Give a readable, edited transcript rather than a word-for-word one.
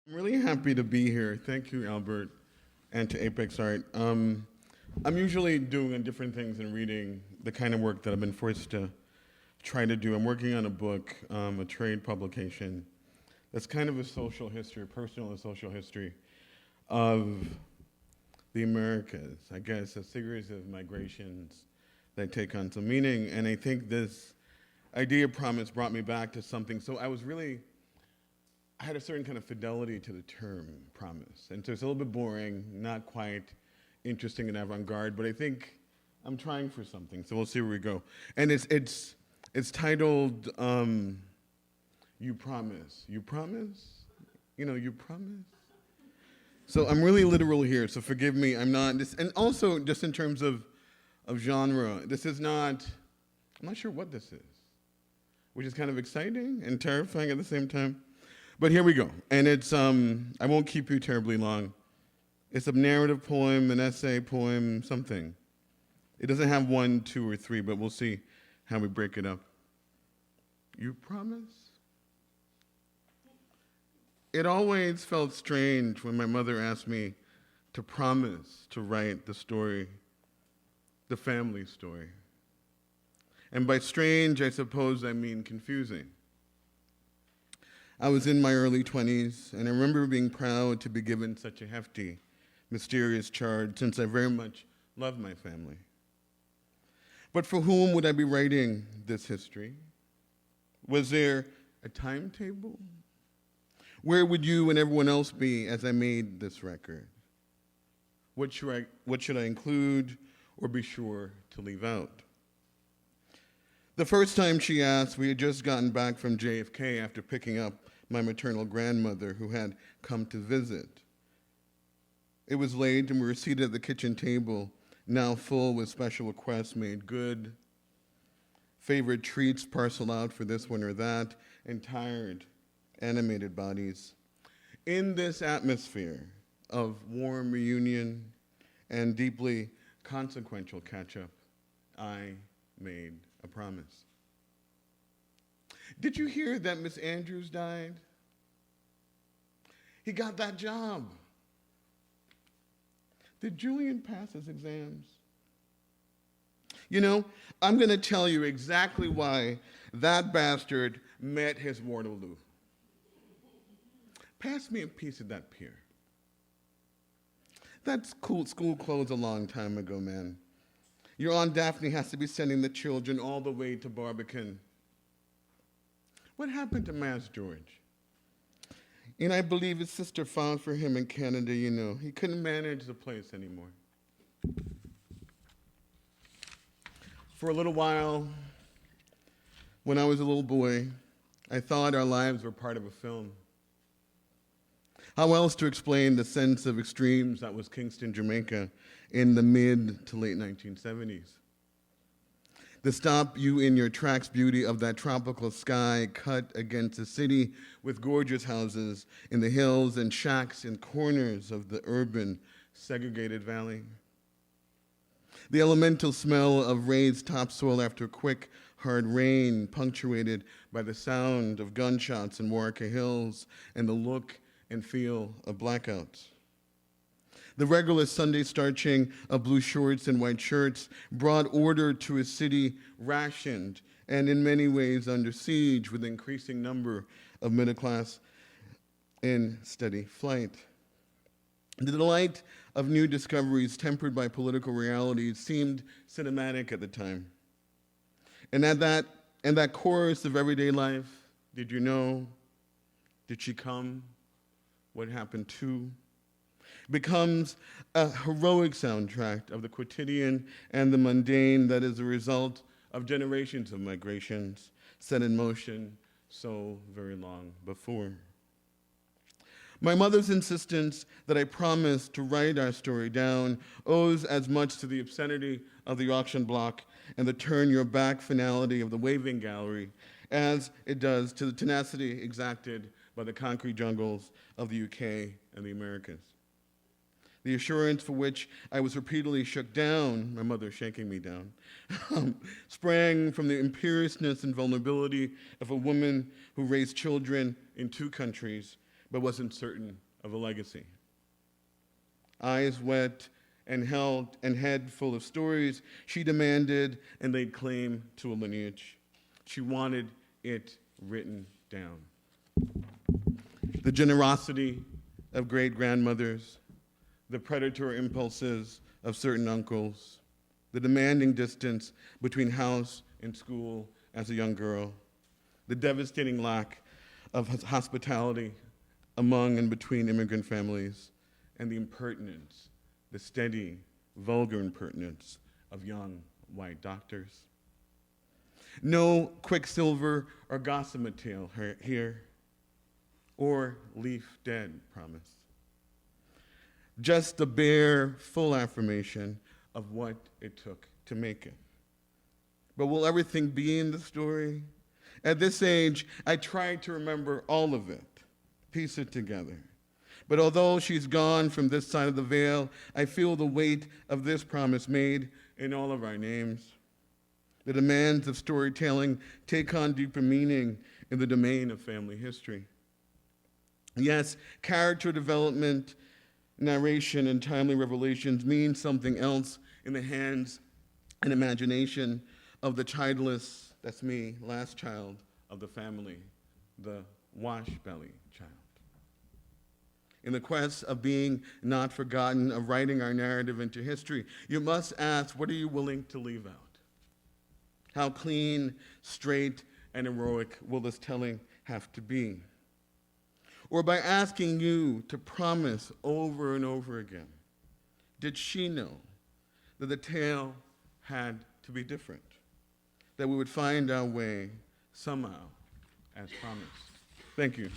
I'm really happy to be here. Thank you, Albert, and to Apex Art. I'm usually doing different things and reading the kind of work that I've been forced to try to do. I'm working on a book, a trade publication, that's kind of a social history, a personal and social history of the Americas. I guess a series of migrations that take on some meaning, and I think this idea of promise brought me back to something. So I had a certain kind of fidelity to the term promise. And so it's a little bit boring, not quite interesting and avant-garde, but I think I'm trying for something. So we'll see where we go. And it's titled You Promise. You promise? You promise? So I'm really literal here, so forgive me. I'm not this, and also just in terms of genre, this is not, I'm not sure what this is, which is kind of exciting and terrifying at the same time. But here we go. And I won't keep you terribly long. It's a narrative poem, an essay poem, something. It doesn't have one, two, or three, but we'll see how we break it up. You promise? It always felt strange when my mother asked me to promise to write the story, the family story. And by strange, I suppose I mean confusing. I was in my early 20s, and I remember being proud to be given such a hefty, mysterious charge since I very much loved my family. But for whom would I be writing this history? Was there a timetable? Where would you and everyone else be as I made this record? What should I include or be sure to leave out? The first time she asked, we had just gotten back from JFK after picking up my maternal grandmother who had come to visit. It was late and we were seated at the kitchen table, now full with special requests made good, favorite treats parceled out for this one or that, and tired, animated bodies. In this atmosphere of warm reunion and deeply consequential catch-up, I made a promise. Did you hear that Miss Andrews died? He got that job. Did Julian pass his exams? I'm going to tell you exactly why that bastard met his Waterloo. Pass me a piece of that pier. That's cool. School closed a long time ago, man. Your Aunt Daphne has to be sending the children all the way to Barbican. What happened to Mass George? And I believe his sister found for him in Canada, He couldn't manage the place anymore. For a little while, when I was a little boy, I thought our lives were part of a film. How else to explain the sense of extremes that was Kingston, Jamaica in the mid to late 1970s? The stop you in your tracks beauty of that tropical sky cut against a city with gorgeous houses in the hills and shacks in corners of the urban segregated valley. The elemental smell of raised topsoil after quick, hard rain, punctuated by the sound of gunshots in Warwick Hills and the look and feel of blackouts. The regular Sunday starching of blue shorts and white shirts brought order to a city rationed and in many ways under siege with an increasing number of middle class in steady flight. The delight of new discoveries tempered by political realities seemed cinematic at the time. And that chorus of everyday life, did you know? Did she come? What happened to? Becomes a heroic soundtrack of the quotidian and the mundane that is a result of generations of migrations set in motion so very long before. My mother's insistence that I promise to write our story down owes as much to the obscenity of the auction block and the turn your back finality of the waving gallery as it does to the tenacity exacted by the concrete jungles of the UK and the Americas. The assurance for which I was repeatedly shook down, my mother shaking me down, sprang from the imperiousness and vulnerability of a woman who raised children in two countries but wasn't certain of a legacy. Eyes wet and head full of stories, she demanded and laid claim to a lineage. She wanted it written down. The generosity of great-grandmothers, the predatory impulses of certain uncles, the demanding distance between house and school as a young girl, the devastating lack of hospitality among and between immigrant families, and the impertinence, the steady, vulgar impertinence of young white doctors. No quicksilver or gossamer tail here, or leaf dead promise. Just the bare, full affirmation of what it took to make it. But will everything be in the story? At this age, I tried to remember all of it, piece it together. But although she's gone from this side of the veil, I feel the weight of this promise made in all of our names. The demands of storytelling take on deeper meaning in the domain of family history. Yes, character development, narration, and timely revelations mean something else in the hands and imagination of the childless, that's me, last child of the family, the wash-belly child. In the quest of being not forgotten, of writing our narrative into history, you must ask, what are you willing to leave out? How clean, straight, and heroic will this telling have to be? Or by asking you to promise over and over again, did she know that the tale had to be different? That we would find our way somehow as promised? Thank you.